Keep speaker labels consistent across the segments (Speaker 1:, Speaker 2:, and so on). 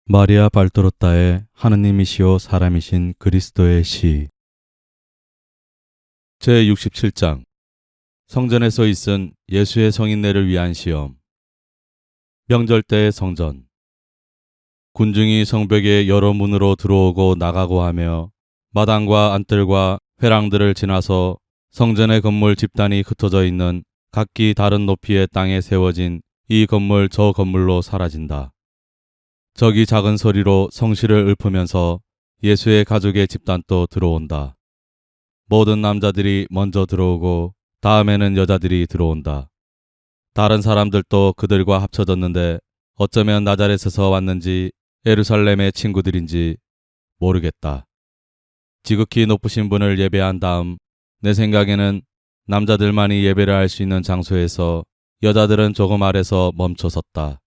Speaker 1: 마리아 발도로타의 하느님이시오 사람이신 그리스도의 시 제67장 성전에서 있은 예수의 성인내를 위한 시험. 명절 때의 성전. 군중이 성벽의 여러 문으로 들어오고 나가고 하며 마당과 안뜰과 회랑들을 지나서 성전의 건물 집단이 흩어져 있는 각기 다른 높이의 땅에 세워진 이 건물 저 건물로 사라진다. 저기 작은 소리로 성시를 읊으면서 예수의 가족의 집단도 들어온다. 모든 남자들이 먼저 들어오고 다음에는 여자들이 들어온다. 다른 사람들도 그들과 합쳐졌는데 어쩌면 나자렛에서 왔는지 예루살렘의 친구들인지 모르겠다. 지극히 높으신 분을 예배한 다음 내 생각에는 남자들만이 예배를 할 수 있는 장소에서 여자들은 조금 아래서 멈춰 섰다.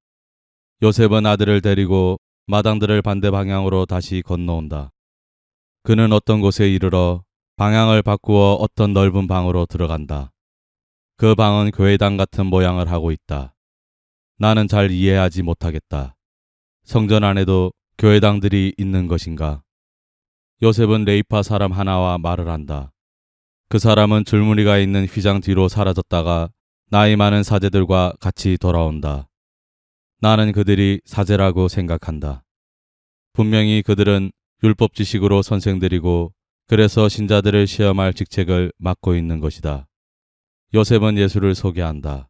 Speaker 1: 요셉은 아들을 데리고 마당들을 반대 방향으로 다시 건너온다. 그는 어떤 곳에 이르러 방향을 바꾸어 어떤 넓은 방으로 들어간다. 그 방은 교회당 같은 모양을 하고 있다. 나는 잘 이해하지 못하겠다. 성전 안에도 교회당들이 있는 것인가? 요셉은 레이파 사람 하나와 말을 한다. 그 사람은 줄무늬가 있는 휘장 뒤로 사라졌다가 나이 많은 사제들과 같이 돌아온다. 나는 그들이 사제라고 생각한다. 분명히 그들은 율법 지식으로 선생들이고 그래서 신자들을 시험할 직책을 맡고 있는 것이다. 요셉은 예수를 소개한다.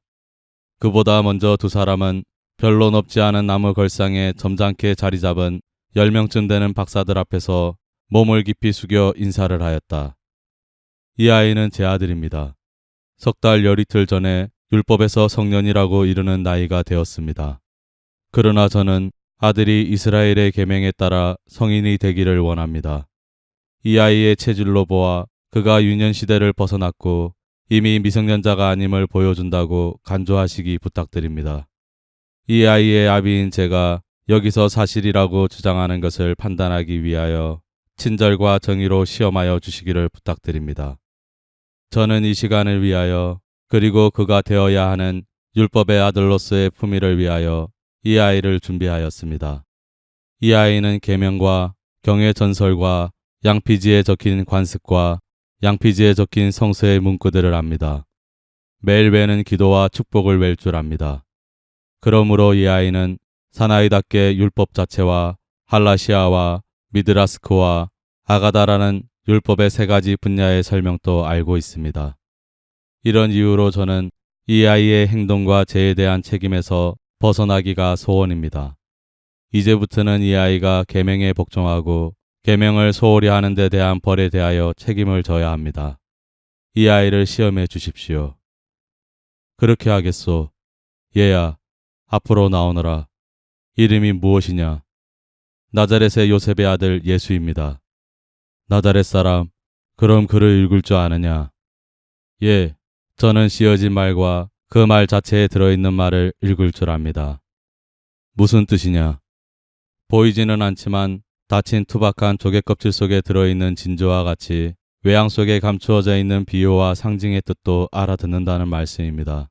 Speaker 1: 그보다 먼저 두 사람은 별로 높지 않은 나무 걸상에 점잖게 자리 잡은 10명쯤 되는 박사들 앞에서 몸을 깊이 숙여 인사를 하였다. 이 아이는 제 아들입니다. 석 달 열이틀 전에 율법에서 성년이라고 이르는 나이가 되었습니다. 그러나 저는 아들이 이스라엘의 계명에 따라 성인이 되기를 원합니다. 이 아이의 체질로 보아 그가 유년 시대를 벗어났고 이미 미성년자가 아님을 보여준다고 간주하시기 부탁드립니다. 이 아이의 아비인 제가 여기서 사실이라고 주장하는 것을 판단하기 위하여 친절과 정의로 시험하여 주시기를 부탁드립니다. 저는 이 시간을 위하여 그리고 그가 되어야 하는 율법의 아들로서의 품위를 위하여 이 아이를 준비하였습니다. 이 아이는 계명과 경외 전설과 양피지에 적힌 관습과 양피지에 적힌 성서의 문구들을 압니다. 매일 외는 기도와 축복을 외울 줄 압니다. 그러므로 이 아이는 사나이답게 율법 자체와 할라시아와 미드라스크와 아가다라는 율법의 3가지 분야의 설명도 알고 있습니다. 이런 이유로 저는 이 아이의 행동과 죄에 대한 책임에서 벗어나기가 소원입니다. 이제부터는 이 아이가 계명에 복종하고 계명을 소홀히 하는 데 대한 벌에 대하여 책임을 져야 합니다. 이 아이를 시험해 주십시오. 그렇게 하겠소. 얘야, 앞으로 나오너라. 이름이 무엇이냐? 나자렛의 요셉의 아들 예수입니다. 나자렛 사람, 그럼 글을 읽을 줄 아느냐? 예, 저는 씌어진 말과 그 말 자체에 들어있는 말을 읽을 줄 압니다. 무슨 뜻이냐? 보이지는 않지만 닫힌 투박한 조개껍질 속에 들어있는 진주와 같이 외양 속에 감추어져 있는 비유와 상징의 뜻도 알아듣는다는 말씀입니다.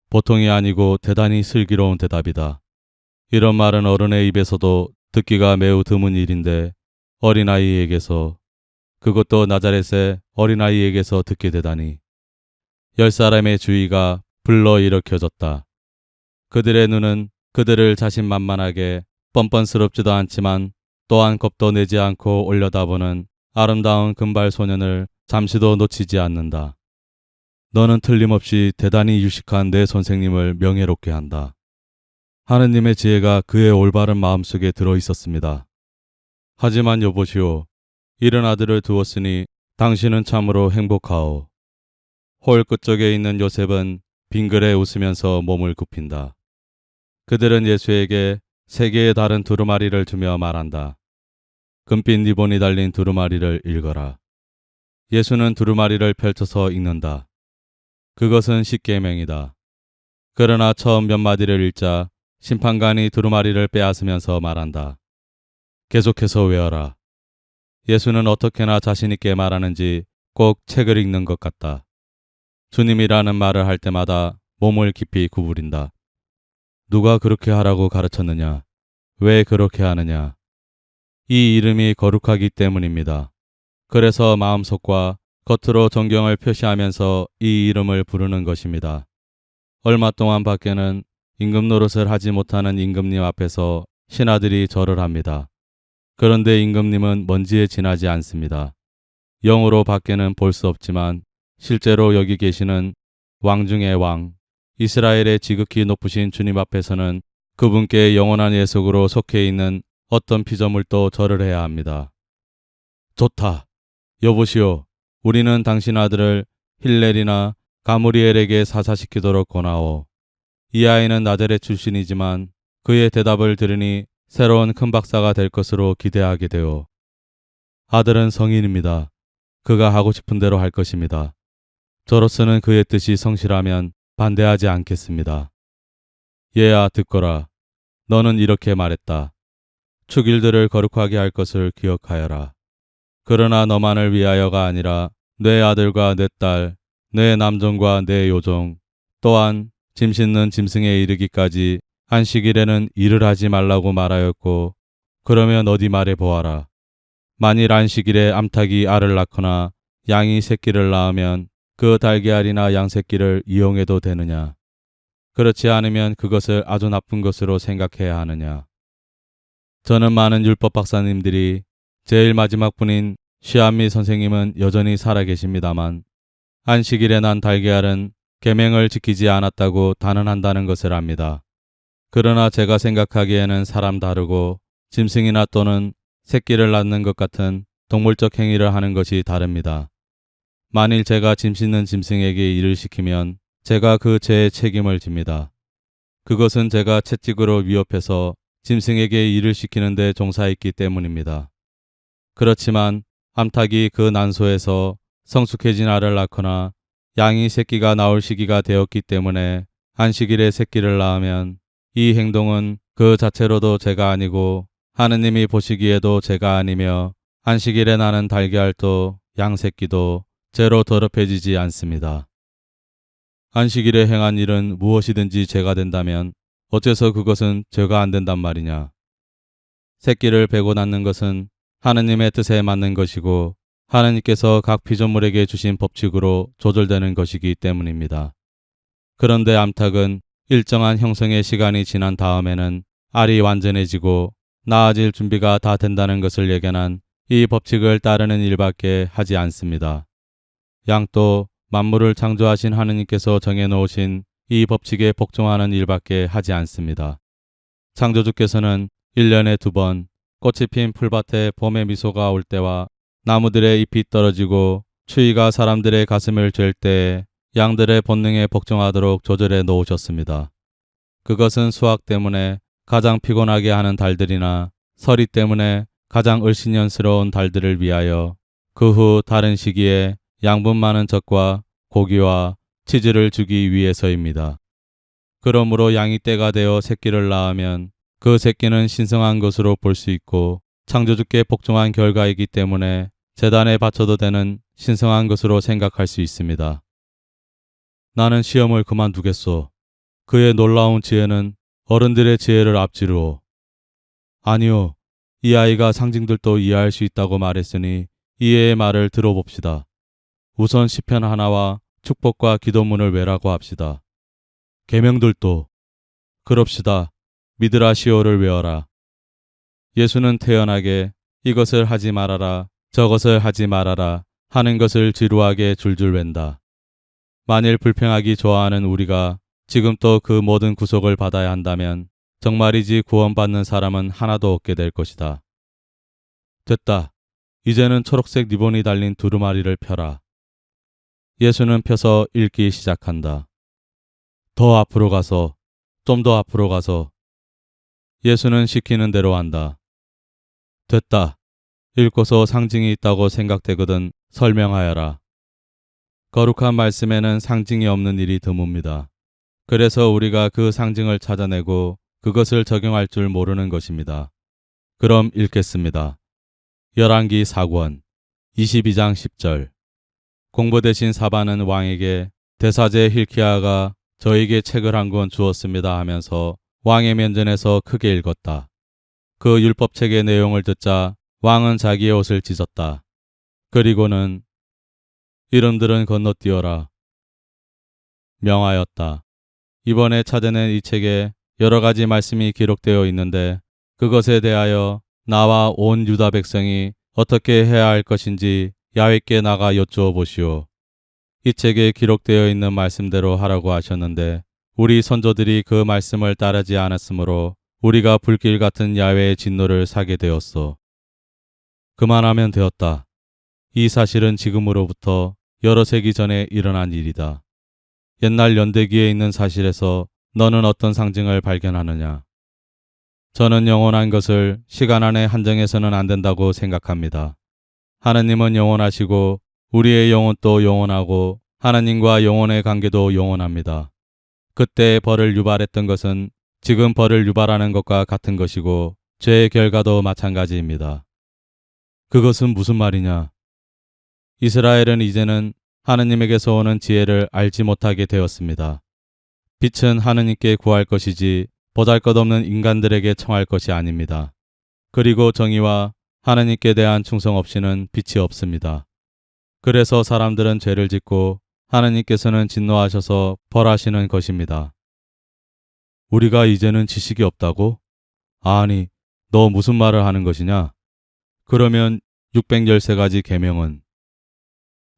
Speaker 1: 보통이 아니고 대단히 슬기로운 대답이다. 이런 말은 어른의 입에서도 듣기가 매우 드문 일인데 어린아이에게서, 그것도 나자렛의 어린아이에게서 듣게 되다니. 10사람의 주의가 불러일으켜졌다. 그들의 눈은 그들을 자신만만하게 뻔뻔스럽지도 않지만 또한 겁도 내지 않고 올려다보는 아름다운 금발 소년을 잠시도 놓치지 않는다. 너는 틀림없이 대단히 유식한 내 선생님을 명예롭게 한다. 하느님의 지혜가 그의 올바른 마음속에 들어 있었습니다. 하지만 여보시오, 이른 아들을 두었으니 당신은 참으로 행복하오. 홀 끝쪽에 있는 요셉은 빙그레 웃으면서 몸을 굽힌다. 그들은 예수에게 3개의 다른 두루마리를 주며 말한다. 금빛 리본이 달린 두루마리를 읽어라. 예수는 두루마리를 펼쳐서 읽는다. 그것은 십계명이다. 그러나 처음 몇 마디를 읽자 심판관이 두루마리를 빼앗으면서 말한다. 계속해서 외워라. 예수는 어떻게나 자신있게 말하는지 꼭 책을 읽는 것 같다. 주님이라는 말을 할 때마다 몸을 깊이 구부린다. 누가 그렇게 하라고 가르쳤느냐? 왜 그렇게 하느냐? 이 이름이 거룩하기 때문입니다. 그래서 마음속과 겉으로 존경을 표시하면서 이 이름을 부르는 것입니다. 얼마 동안 밖에는 임금 노릇을 하지 못하는 임금님 앞에서 신하들이 절을 합니다. 그런데 임금님은 먼지에 지나지 않습니다. 영으로 밖에는 볼 수 없지만 실제로 여기 계시는 왕 중의 왕, 이스라엘의 지극히 높으신 주님 앞에서는 그분께 영원한 예속으로 속해 있는 어떤 피조물도 절을 해야 합니다. 좋다. 여보시오. 우리는 당신 아들을 힐렐이나 가므리엘에게 사사시키도록 권하오. 이 아이는 나자렛 출신이지만 그의 대답을 들으니 새로운 큰 박사가 될 것으로 기대하게 되오. 아들은 성인입니다. 그가 하고 싶은 대로 할 것입니다. 저로서는 그의 뜻이 성실하면 반대하지 않겠습니다. 얘야 듣거라. 너는 이렇게 말했다. 축일들을 거룩하게 할 것을 기억하여라. 그러나 너만을 위하여가 아니라 내 아들과 내 딸, 내 남종과 내 요종, 또한 짐 싣는 짐승에 이르기까지 안식일에는 일을 하지 말라고 말하였고, 그러면 어디 말해 보아라. 만일 안식일에 암탉이 알을 낳거나 양이 새끼를 낳으면 그 달걀이나 양 새끼를 이용해도 되느냐? 그렇지 않으면 그것을 아주 나쁜 것으로 생각해야 하느냐? 저는 많은 율법 박사님들이 제일 마지막 분인 시암미 선생님은 여전히 살아계십니다만 안식일에 난 달걀은 계명을 지키지 않았다고 단언한다는 것을 압니다. 그러나 제가 생각하기에는 사람 다르고 짐승이나 또는 새끼를 낳는 것 같은 동물적 행위를 하는 것이 다릅니다. 만일 제가 짐 싣는 짐승에게 일을 시키면 제가 그 죄의 책임을 집니다. 그것은 제가 채찍으로 위협해서 짐승에게 일을 시키는데 종사했기 때문입니다. 그렇지만 암탉이 그 난소에서 성숙해진 알을 낳거나 양이 새끼가 나올 시기가 되었기 때문에 안식일에 새끼를 낳으면 이 행동은 그 자체로도 죄가 아니고 하느님이 보시기에도 죄가 아니며 안식일에 나는 달걀도 양 새끼도 죄로 더럽혀지지 않습니다. 안식일에 행한 일은 무엇이든지 죄가 된다면 어째서 그것은 죄가 안 된단 말이냐? 새끼를 베고 낳는 것은 하느님의 뜻에 맞는 것이고 하느님께서 각 피조물에게 주신 법칙으로 조절되는 것이기 때문입니다. 그런데 암탉은 일정한 형성의 시간이 지난 다음에는 알이 완전해지고 나아질 준비가 다 된다는 것을 예견한 이 법칙을 따르는 일밖에 하지 않습니다. 양도 만물을 창조하신 하느님께서 정해놓으신 이 법칙에 복종하는 일밖에 하지 않습니다. 창조주께서는 1년에 2번 꽃이 핀 풀밭에 봄의 미소가 올 때와 나무들의 잎이 떨어지고 추위가 사람들의 가슴을 잴 때에 양들의 본능에 복종하도록 조절해 놓으셨습니다. 그것은 수확 때문에 가장 피곤하게 하는 달들이나 서리 때문에 가장 을신연스러운 달들을 위하여 그 후 다른 시기에 양분 많은 젖과 고기와 치즈를 주기 위해서입니다. 그러므로 양이 때가 되어 새끼를 낳으면 그 새끼는 신성한 것으로 볼 수 있고 창조주께 복종한 결과이기 때문에 제단에 바쳐도 되는 신성한 것으로 생각할 수 있습니다. 나는 시험을 그만두겠소. 그의 놀라운 지혜는 어른들의 지혜를 앞지르오. 아니요. 이 아이가 상징들도 이해할 수 있다고 말했으니 이해의 말을 들어봅시다. 우선 시편 하나와 축복과 기도문을 외라고 합시다. 계명들도 그럽시다. 미드라시오를 외워라. 예수는 태연하게 이것을 하지 말아라, 저것을 하지 말아라 하는 것을 지루하게 줄줄 웬다. 만일 불평하기 좋아하는 우리가 지금 또 그 모든 구속을 받아야 한다면 정말이지 구원받는 사람은 하나도 없게 될 것이다. 됐다. 이제는 초록색 리본이 달린 두루마리를 펴라. 예수는 펴서 읽기 시작한다. 더 앞으로 가서, 좀 더 앞으로 가서. 예수는 시키는 대로 한다. 됐다. 읽고서 상징이 있다고 생각되거든 설명하여라. 거룩한 말씀에는 상징이 없는 일이 드뭅니다. 그래서 우리가 그 상징을 찾아내고 그것을 적용할 줄 모르는 것입니다. 그럼 읽겠습니다. 열왕기 4권 22장 10절. 공보 대신 사반은 왕에게 대사제 힐키야가 저에게 책을 한 권 주었습니다 하면서 왕의 면전에서 크게 읽었다. 그 율법책의 내용을 듣자 왕은 자기의 옷을 찢었다. 그리고는 이름들은 건너뛰어라 명하였다. 이번에 찾아낸 이 책에 여러 가지 말씀이 기록되어 있는데 그것에 대하여 나와 온 유다 백성이 어떻게 해야 할 것인지 야훼께 나가 여쭈어 보시오. 이 책에 기록되어 있는 말씀대로 하라고 하셨는데 우리 선조들이 그 말씀을 따르지 않았으므로 우리가 불길 같은 야훼의 진노를 사게 되었소. 그만하면 되었다. 이 사실은 지금으로부터 여러 세기 전에 일어난 일이다. 옛날 연대기에 있는 사실에서 너는 어떤 상징을 발견하느냐? 저는 영원한 것을 시간 안에 한정해서는 안 된다고 생각합니다. 하나님은 영원하시고 우리의 영혼도 영원하고 하나님과 영혼의 관계도 영원합니다. 그때 벌을 유발했던 것은 지금 벌을 유발하는 것과 같은 것이고 죄의 결과도 마찬가지입니다. 그것은 무슨 말이냐? 이스라엘은 이제는 하느님에게서 오는 지혜를 알지 못하게 되었습니다. 빛은 하느님께 구할 것이지 보잘것없는 인간들에게 청할 것이 아닙니다. 그리고 정의와 하느님께 대한 충성 없이는 빛이 없습니다. 그래서 사람들은 죄를 짓고 하느님께서는 진노하셔서 벌하시는 것입니다. 우리가 이제는 지식이 없다고? 아니, 너 무슨 말을 하는 것이냐? 그러면 613가지 계명은?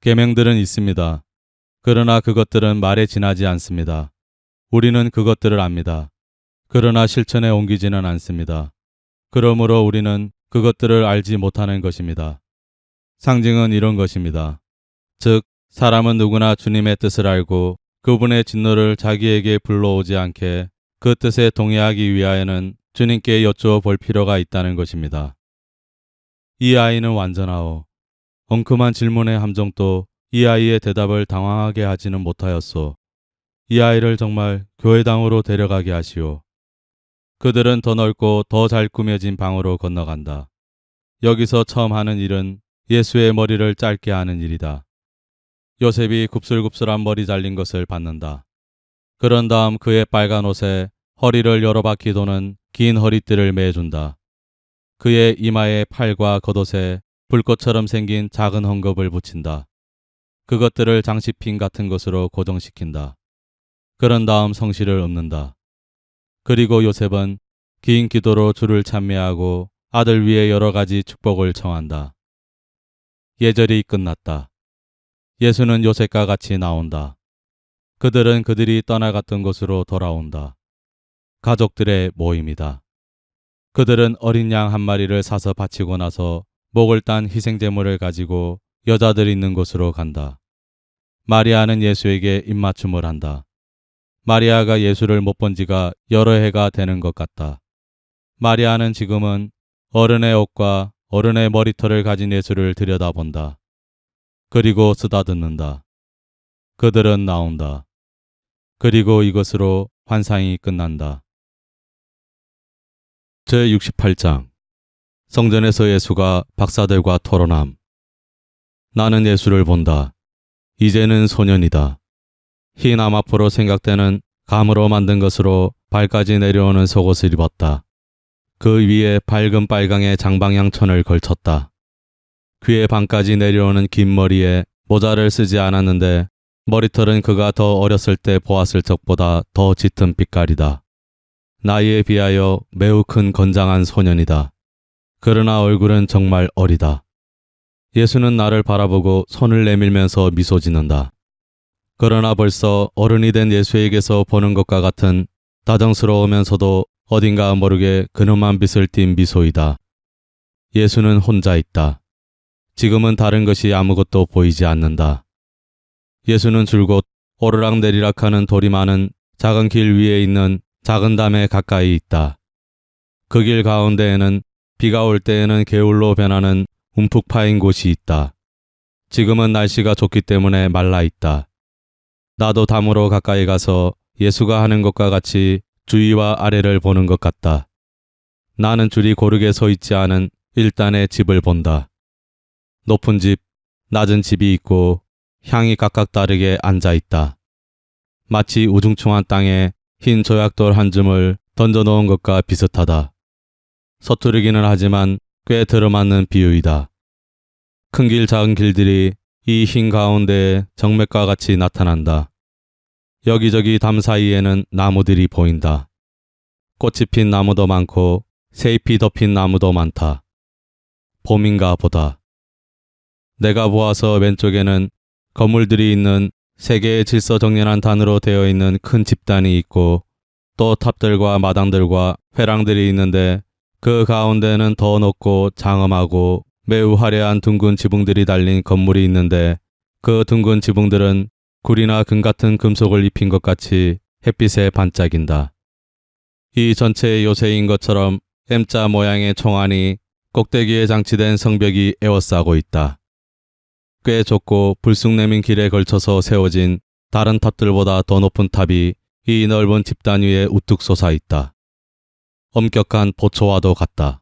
Speaker 1: 계명들은 있습니다. 그러나 그것들은 말에 지나지 않습니다. 우리는 그것들을 압니다. 그러나 실천에 옮기지는 않습니다. 그러므로 우리는 그것들을 알지 못하는 것입니다. 상징은 이런 것입니다. 즉, 사람은 누구나 주님의 뜻을 알고 그분의 진노를 자기에게 불러오지 않게 그 뜻에 동의하기 위하여는 주님께 여쭈어 볼 필요가 있다는 것입니다. 이 아이는 완전하오. 엉큼한 질문의 함정도 이 아이의 대답을 당황하게 하지는 못하였소. 이 아이를 정말 교회당으로 데려가게 하시오. 그들은 더 넓고 더 잘 꾸며진 방으로 건너간다. 여기서 처음 하는 일은 예수의 머리를 짧게 하는 일이다. 요셉이 굽슬굽슬한 머리 잘린 것을 받는다. 그런 다음 그의 빨간 옷에 허리를 여러 바퀴 도는 긴 허리띠를 매준다. 그의 이마에 팔과 겉옷에 불꽃처럼 생긴 작은 헝겊을 붙인다. 그것들을 장식핀 같은 것으로 고정시킨다. 그런 다음 성시를 읊는다. 그리고 요셉은 긴 기도로 주를 찬미하고 아들 위에 여러 가지 축복을 청한다. 예절이 끝났다. 예수는 요셉과 같이 나온다. 그들은 그들이 떠나갔던 곳으로 돌아온다. 가족들의 모임이다. 그들은 어린 양 한 마리를 사서 바치고 나서 목을 딴 희생제물을 가지고 여자들 있는 곳으로 간다. 마리아는 예수에게 입맞춤을 한다. 마리아가 예수를 못 본 지가 여러 해가 되는 것 같다. 마리아는 지금은 어른의 옷과 어른의 머리털을 가진 예수를 들여다본다. 그리고 쓰다듬는다. 그들은 나온다. 그리고 이것으로 환상이 끝난다. 제68장 성전에서 예수가 박사들과 토론함. 나는 예수를 본다. 이제는 소년이다. 흰 암아포로 생각되는 감으로 만든 것으로 발까지 내려오는 속옷을 입었다. 그 위에 밝은 빨강의 장방향천을 걸쳤다. 귀에 반까지 내려오는 긴 머리에 모자를 쓰지 않았는데 머리털은 그가 더 어렸을 때 보았을 적보다 더 짙은 빛깔이다. 나이에 비하여 매우 큰 건장한 소년이다. 그러나 얼굴은 정말 어리다. 예수는 나를 바라보고 손을 내밀면서 미소 짓는다. 그러나 벌써 어른이 된 예수에게서 보는 것과 같은 다정스러우면서도 어딘가 모르게 근엄한 빛을 띤 미소이다. 예수는 혼자 있다. 지금은 다른 것이 아무것도 보이지 않는다. 예수는 줄곧 오르락내리락하는 돌이 많은 작은 길 위에 있는 작은 담에 가까이 있다. 그 길 가운데에는 비가 올 때에는 개울로 변하는 움푹 파인 곳이 있다. 지금은 날씨가 좋기 때문에 말라 있다. 나도 담으로 가까이 가서 예수가 하는 것과 같이 주위와 아래를 보는 것 같다. 나는 줄이 고르게 서 있지 않은 일단의 집을 본다. 높은 집, 낮은 집이 있고 향이 각각 다르게 앉아 있다. 마치 우중충한 땅에 흰 조약돌 한 줌을 던져놓은 것과 비슷하다. 서투르기는 하지만 꽤 들어맞는 비유이다. 큰 길 작은 길들이 이 흰 가운데에 정맥과 같이 나타난다. 여기저기 담 사이에는 나무들이 보인다. 꽃이 핀 나무도 많고 새잎이 덮인 나무도 많다. 봄인가 보다. 내가 보아서 왼쪽에는 건물들이 있는 세 개의 질서정연한 단으로 되어 있는 큰 집단이 있고 또 탑들과 마당들과 회랑들이 있는데 그 가운데는 더 높고 장엄하고 매우 화려한 둥근 지붕들이 달린 건물이 있는데 그 둥근 지붕들은 굴이나 금 같은 금속을 입힌 것 같이 햇빛에 반짝인다. 이 전체의 요새인 것처럼 M자 모양의 총안이 꼭대기에 장치된 성벽이 에워싸고 있다. 꽤 좁고 불쑥 내민 길에 걸쳐서 세워진 다른 탑들보다 더 높은 탑이 이 넓은 집단 위에 우뚝 솟아 있다. 엄격한 보초와도 같다.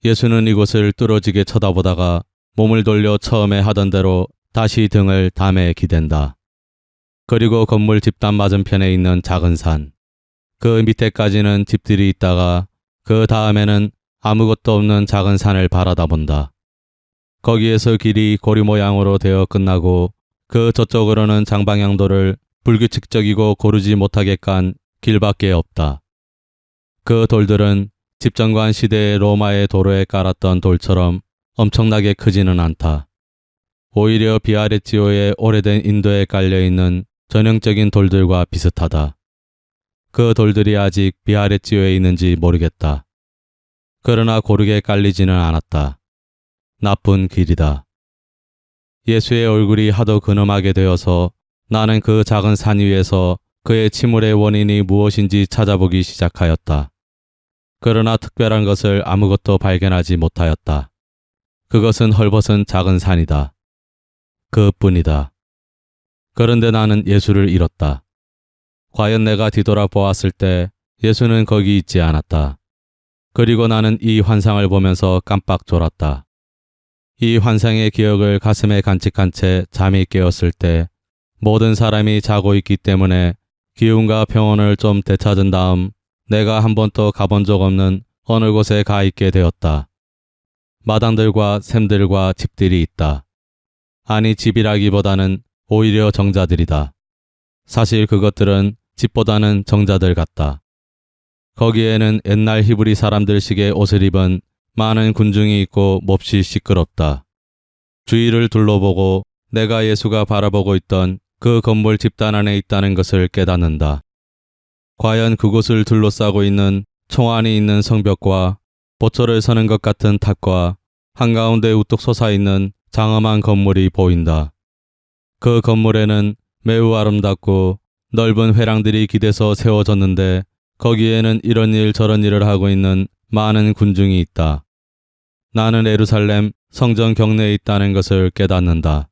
Speaker 1: 예수는 이곳을 뚫어지게 쳐다보다가 몸을 돌려 처음에 하던 대로 다시 등을 담에 기댄다. 그리고 건물 집단 맞은편에 있는 작은 산, 그 밑에까지는 집들이 있다가 그 다음에는 아무것도 없는 작은 산을 바라다본다. 거기에서 길이 고리 모양으로 되어 끝나고 그 저쪽으로는 장방향도를 불규칙적이고 고르지 못하게 깐 길밖에 없다. 그 돌들은 집정관 시대의 로마의 도로에 깔았던 돌처럼 엄청나게 크지는 않다. 오히려 비아레치오의 오래된 인도에 깔려있는 전형적인 돌들과 비슷하다. 그 돌들이 아직 비아레치오에 있는지 모르겠다. 그러나 고르게 깔리지는 않았다. 나쁜 길이다. 예수의 얼굴이 하도 근엄하게 되어서 나는 그 작은 산 위에서 그의 침울의 원인이 무엇인지 찾아보기 시작하였다. 그러나 특별한 것을 아무것도 발견하지 못하였다. 그것은 헐벗은 작은 산이다. 그뿐이다. 그런데 나는 예수를 잃었다. 과연 내가 뒤돌아보았을 때 예수는 거기 있지 않았다. 그리고 나는 이 환상을 보면서 깜빡 졸았다. 이 환상의 기억을 가슴에 간직한 채 잠이 깨었을 때 모든 사람이 자고 있기 때문에 기운과 평온을 좀 되찾은 다음 내가 한 번도 가본 적 없는 어느 곳에 가 있게 되었다. 마당들과 샘들과 집들이 있다. 아니 집이라기보다는 오히려 정자들이다. 사실 그것들은 집보다는 정자들 같다. 거기에는 옛날 히브리 사람들식의 옷을 입은 많은 군중이 있고 몹시 시끄럽다. 주위를 둘러보고 내가 예수가 바라보고 있던 그 건물 집단 안에 있다는 것을 깨닫는다. 과연 그곳을 둘러싸고 있는 총안이 있는 성벽과 보초를 서는 것 같은 탑과 한가운데 우뚝 솟아있는 장엄한 건물이 보인다. 그 건물에는 매우 아름답고 넓은 회랑들이 기대서 세워졌는데 거기에는 이런 일 저런 일을 하고 있는 많은 군중이 있다. 나는 예루살렘 성전 경내에 있다는 것을 깨닫는다.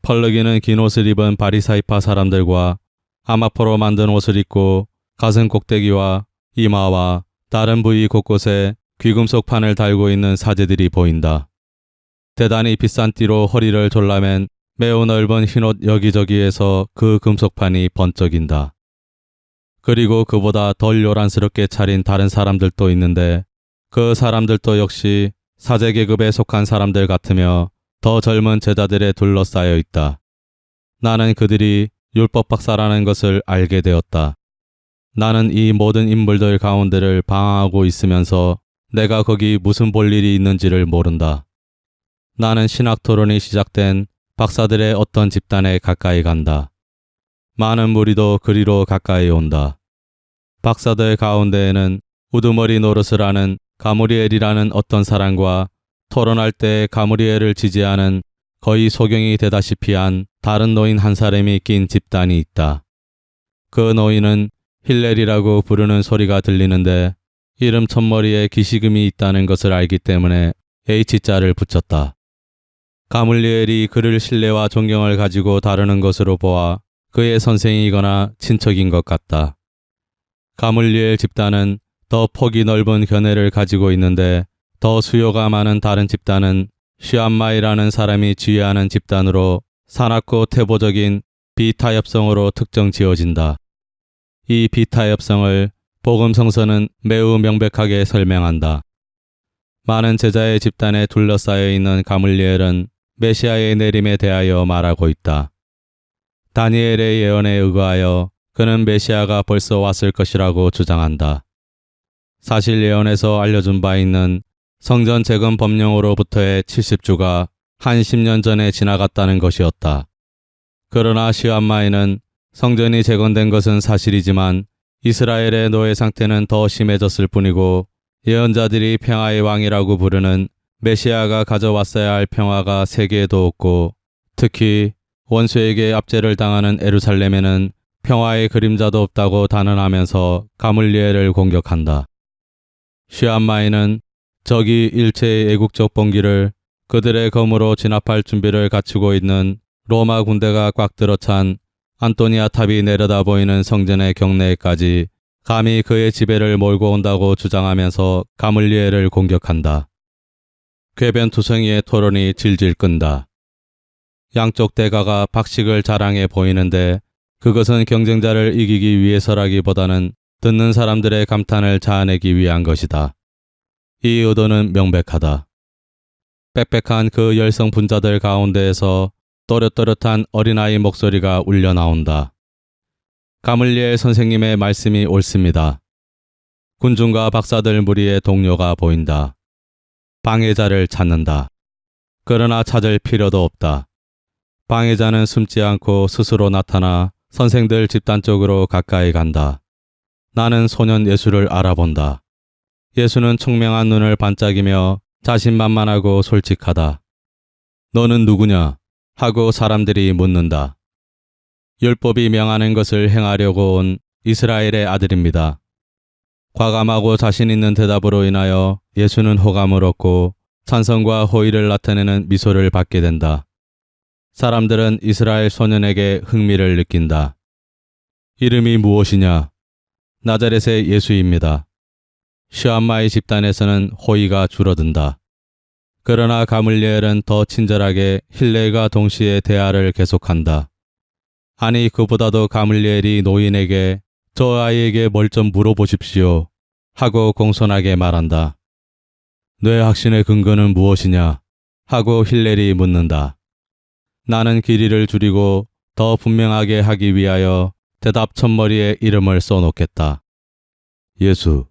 Speaker 1: 펄럭이는 긴 옷을 입은 바리사이파 사람들과 아마포로 만든 옷을 입고 가슴 꼭대기와 이마와 다른 부위 곳곳에 귀금속 판을 달고 있는 사제들이 보인다. 대단히 비싼 띠로 허리를 졸라맨 매우 넓은 흰옷 여기저기에서 그 금속판이 번쩍인다. 그리고 그보다 덜 요란스럽게 차린 다른 사람들도 있는데 그 사람들도 역시 사제 계급에 속한 사람들 같으며 더 젊은 제자들에 둘러싸여 있다. 나는 그들이 율법 박사라는 것을 알게 되었다. 나는 이 모든 인물들 가운데를 방황하고 있으면서 내가 거기 무슨 볼 일이 있는지를 모른다. 나는 신학 토론이 시작된 박사들의 어떤 집단에 가까이 간다. 많은 무리도 그리로 가까이 온다. 박사들 가운데에는 우두머리 노릇을 하는 가므리엘이라는 어떤 사람과 토론할 때 가므리엘을 지지하는 거의 소경이 되다시피 한 다른 노인 한 사람이 낀 집단이 있다. 그 노인은 힐렐이라고 부르는 소리가 들리는데 이름 첫머리에 기시금이 있다는 것을 알기 때문에 H자를 붙였다. 가물리엘이 그를 신뢰와 존경을 가지고 다루는 것으로 보아 그의 선생이거나 친척인 것 같다. 가물리엘 집단은 더 폭이 넓은 견해를 가지고 있는데 더 수요가 많은 다른 집단은 쉬암마이라는 사람이 지휘하는 집단으로 사납고 태보적인 비타협성으로 특정 지어진다. 이 비타협성을 복음 성서는 매우 명백하게 설명한다. 많은 제자의 집단에 둘러싸여 있는 가물리엘은 메시아의 내림에 대하여 말하고 있다. 다니엘의 예언에 의거하여 그는 메시아가 벌써 왔을 것이라고 주장한다. 사실 예언에서 알려준 바 있는 성전 재건 법령으로부터의 70주가 한 10년 전에 지나갔다는 것이었다. 그러나 시암마이는 성전이 재건된 것은 사실이지만 이스라엘의 노예 상태는 더 심해졌을 뿐이고 예언자들이 평화의 왕이라고 부르는 메시아가 가져왔어야 할 평화가 세계에도 없고 특히 원수에게 압제를 당하는 예루살렘에는 평화의 그림자도 없다고 단언하면서 가물리엘을 공격한다. 시암마이는 적이 일체의 애국적 봉기를 그들의 검으로 진압할 준비를 갖추고 있는 로마 군대가 꽉 들어찬 안토니아 탑이 내려다 보이는 성전의 경내에까지 감히 그의 지배를 몰고 온다고 주장하면서 가물리엘을 공격한다. 궤변투성이의 토론이 질질 끈다. 양쪽 대가가 박식을 자랑해 보이는데 그것은 경쟁자를 이기기 위해서라기보다는 듣는 사람들의 감탄을 자아내기 위한 것이다. 이 의도는 명백하다. 빽빽한 그 열성 분자들 가운데에서 또렷또렷한 어린아이 목소리가 울려 나온다. 가물리엘 선생님의 말씀이 옳습니다. 군중과 박사들 무리의 동료가 보인다. 방해자를 찾는다. 그러나 찾을 필요도 없다. 방해자는 숨지 않고 스스로 나타나 선생들 집단 쪽으로 가까이 간다. 나는 소년 예수를 알아본다. 예수는 총명한 눈을 반짝이며 자신만만하고 솔직하다. 너는 누구냐? 하고 사람들이 묻는다. 율법이 명하는 것을 행하려고 온 이스라엘의 아들입니다. 과감하고 자신 있는 대답으로 인하여 예수는 호감을 얻고 찬성과 호의를 나타내는 미소를 받게 된다. 사람들은 이스라엘 소년에게 흥미를 느낀다. 이름이 무엇이냐? 나자렛의 예수입니다. 시암마의 집단에서는 호의가 줄어든다. 그러나 가물리엘은 더 친절하게 힐레가 동시에 대화를 계속한다. 아니 그보다도 가물리엘이 노인에게 저 아이에게 뭘 좀 물어보십시오 하고 공손하게 말한다. 뇌 확신의 근거는 무엇이냐 하고 힐렐이 묻는다. 나는 길이를 줄이고 더 분명하게 하기 위하여 대답 첫머리에 이름을 써놓겠다. 예수.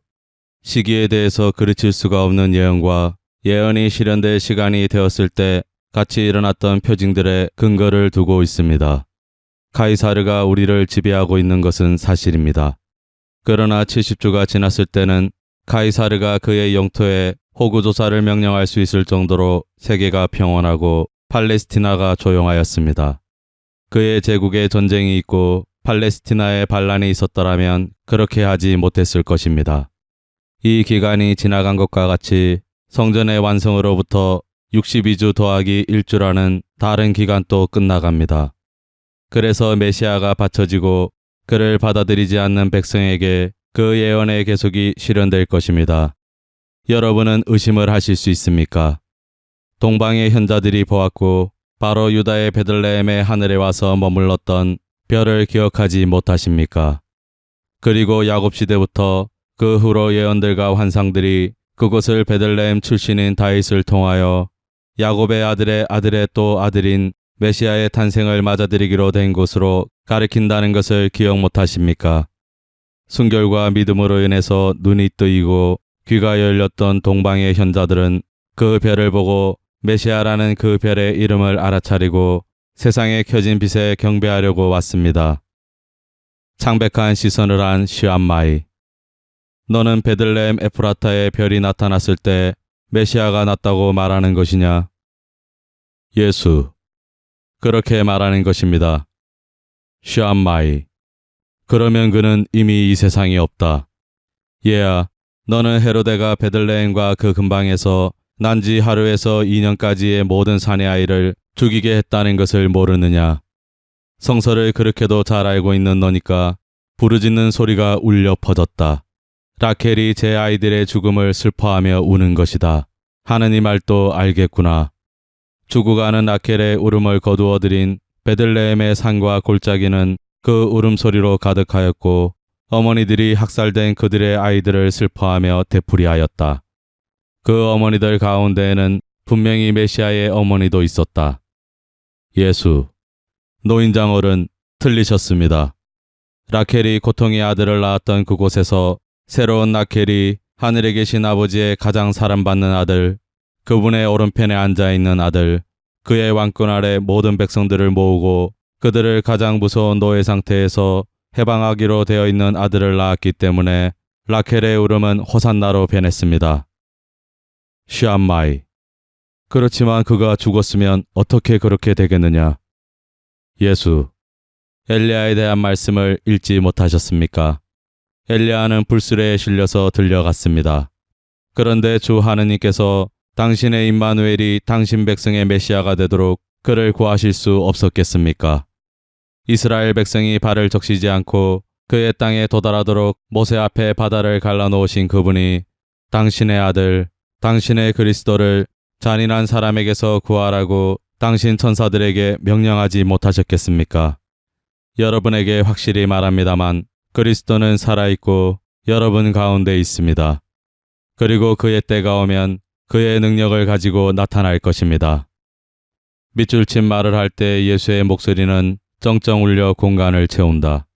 Speaker 1: 시기에 대해서 그르칠 수가 없는 예언과 예언이 실현될 시간이 되었을 때 같이 일어났던 표징들의 근거를 두고 있습니다. 카이사르가 우리를 지배하고 있는 것은 사실입니다. 그러나 70주가 지났을 때는 카이사르가 그의 영토에 호구조사를 명령할 수 있을 정도로 세계가 평온하고 팔레스티나가 조용하였습니다. 그의 제국에 전쟁이 있고 팔레스티나에 반란이 있었더라면 그렇게 하지 못했을 것입니다. 이 기간이 지나간 것과 같이 성전의 완성으로부터 62주 더하기 1주라는 다른 기간도 끝나갑니다. 그래서 메시아가 바쳐지고 그를 받아들이지 않는 백성에게 그 예언의 계속이 실현될 것입니다. 여러분은 의심을 하실 수 있습니까? 동방의 현자들이 보았고 바로 유다의 베들레헴의 하늘에 와서 머물렀던 별을 기억하지 못하십니까? 그리고 야곱 시대부터 그 후로 예언들과 환상들이 그곳을 베들레헴 출신인 다윗을 통하여 야곱의 아들의 또 아들인 메시아의 탄생을 맞아들이기로 된 곳으로 가리킨다는 것을 기억 못하십니까? 순결과 믿음으로 인해서 눈이 뜨이고 귀가 열렸던 동방의 현자들은 그 별을 보고 메시아라는 그 별의 이름을 알아차리고 세상에 켜진 빛에 경배하려고 왔습니다. 창백한 시선을 한 시암마이. 너는 베들레헴 에프라타의 별이 나타났을 때 메시아가 났다고 말하는 것이냐? 예수. 그렇게 말하는 것입니다. 시암마이. 그러면 그는 이미 이 세상에 없다. 얘야, 너는 헤로데가 베들레헴과 그 근방에서 난지 하루에서 2년까지의 모든 사내 아이를 죽이게 했다는 것을 모르느냐? 성서를 그렇게도 잘 알고 있는 너니까 부르짖는 소리가 울려 퍼졌다. 라켈이 제 아이들의 죽음을 슬퍼하며 우는 것이다. 하는 이 말도 알겠구나. 죽어가는 라켈의 울음을 거두어들인 베들레헴의 산과 골짜기는 그 울음소리로 가득하였고 어머니들이 학살된 그들의 아이들을 슬퍼하며 되풀이하였다. 그 어머니들 가운데에는 분명히 메시아의 어머니도 있었다. 예수, 노인장 어른, 틀리셨습니다. 라켈이 고통의 아들을 낳았던 그곳에서 새로운 라켈이 하늘에 계신 아버지의 가장 사랑받는 아들, 그분의 오른편에 앉아있는 아들, 그의 왕권 아래 모든 백성들을 모으고 그들을 가장 무서운 노예 상태에서 해방하기로 되어 있는 아들을 낳았기 때문에 라켈의 울음은 호산나로 변했습니다. 샤마이. 그렇지만 그가 죽었으면 어떻게 그렇게 되겠느냐? 예수. 엘리야에 대한 말씀을 읽지 못하셨습니까? 엘리야는 불수레에 실려서 들려갔습니다. 그런데 주 하느님께서 당신의 임마누엘이 당신 백성의 메시아가 되도록 그를 구하실 수 없었겠습니까? 이스라엘 백성이 발을 적시지 않고 그의 땅에 도달하도록 모세 앞에 바다를 갈라놓으신 그분이 당신의 아들, 당신의 그리스도를 잔인한 사람에게서 구하라고 당신 천사들에게 명령하지 못하셨겠습니까? 여러분에게 확실히 말합니다만 그리스도는 살아있고 여러분 가운데 있습니다. 그리고 그의 때가 오면 그의 능력을 가지고 나타날 것입니다. 밑줄 친 말을 할 때 예수의 목소리는 쩡쩡 울려 공간을 채운다.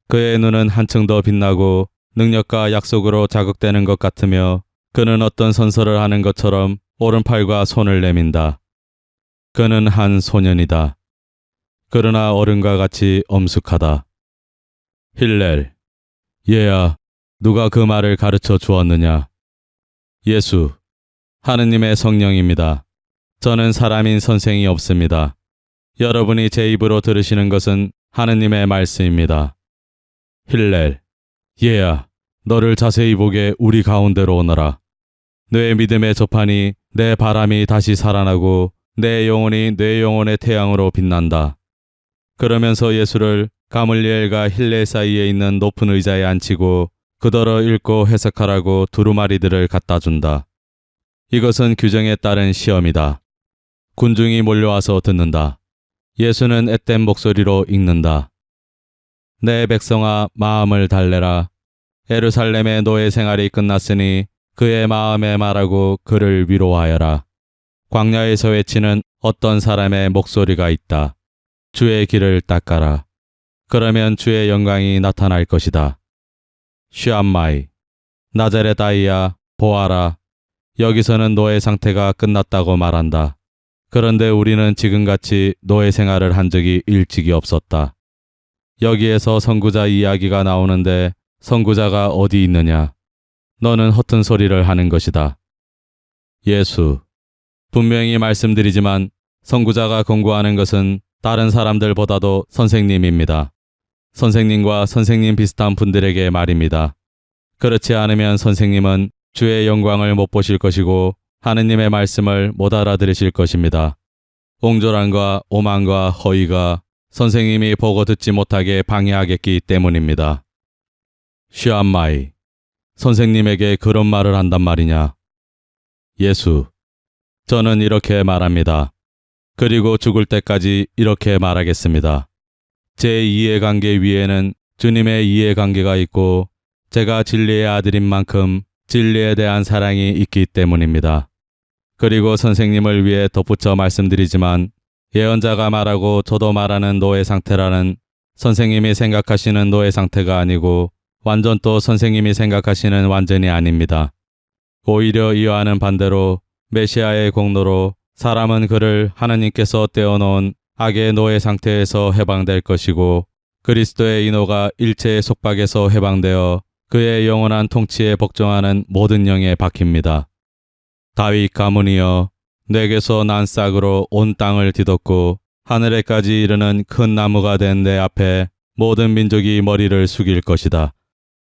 Speaker 1: 그의 눈은 한층 더 빛나고 능력과 약속으로 자극되는 것 같으며 그는 어떤 선서를 하는 것처럼 오른팔과 손을 내민다. 그는 한 소년이다. 그러나 어른과 같이 엄숙하다. 힐렐. 얘야, 누가 그 말을 가르쳐 주었느냐? 예수. 하느님의 성령입니다. 저는 사람인 선생이 없습니다. 여러분이 제 입으로 들으시는 것은 하느님의 말씀입니다. 힐렐. 얘야, 너를 자세히 보게 우리 가운데로 오너라. 내 믿음의 저판이 내 바람이 다시 살아나고 내 영혼이 내 영혼의 태양으로 빛난다. 그러면서 예수를 가물리엘과 힐렐 사이에 있는 높은 의자에 앉히고 그더러 읽고 해석하라고 두루마리들을 갖다 준다. 이것은 규정에 따른 시험이다. 군중이 몰려와서 듣는다. 예수는 앳된 목소리로 읽는다. 내 백성아, 마음을 달래라. 예루살렘의 노예 생활이 끝났으니 그의 마음에 말하고 그를 위로하여라. 광야에서 외치는 어떤 사람의 목소리가 있다. 주의 길을 닦아라. 그러면 주의 영광이 나타날 것이다. 슈암마이. 나자렛 아이야, 보아라. 여기서는 노예 상태가 끝났다고 말한다. 그런데 우리는 지금같이 노예 생활을 한 적이 일찍이 없었다. 여기에서 선구자 이야기가 나오는데 선구자가 어디 있느냐? 너는 허튼 소리를 하는 것이다. 예수. 분명히 말씀드리지만 선구자가 권고하는 것은 다른 사람들보다도 선생님입니다. 선생님과 선생님 비슷한 분들에게 말입니다. 그렇지 않으면 선생님은 주의 영광을 못 보실 것이고 하느님의 말씀을 못 알아들으실 것입니다. 옹졸함과 오만과 허위가 선생님이 보고 듣지 못하게 방해하겠기 때문입니다. 슈암마이. 선생님에게 그런 말을 한단 말이냐? 예수. 저는 이렇게 말합니다. 그리고 죽을 때까지 이렇게 말하겠습니다. 제 이해관계 위에는 주님의 이해관계가 있고 제가 진리의 아들인 만큼 진리에 대한 사랑이 있기 때문입니다. 그리고 선생님을 위해 덧붙여 말씀드리지만 예언자가 말하고 저도 말하는 노예 상태라는 선생님이 생각하시는 노예 상태가 아니고 완전 또 선생님이 생각하시는 완전이 아닙니다. 오히려 이와는 반대로 메시아의 공로로 사람은 그를 하느님께서 떼어놓은 악의 노예 상태에서 해방될 것이고 그리스도의 인호가 일체의 속박에서 해방되어 그의 영원한 통치에 복종하는 모든 영에 박힙니다. 다윗 가문이여, 내게서 난 싹으로 온 땅을 뒤덮고 하늘에까지 이르는 큰 나무가 된 내 앞에 모든 민족이 머리를 숙일 것이다.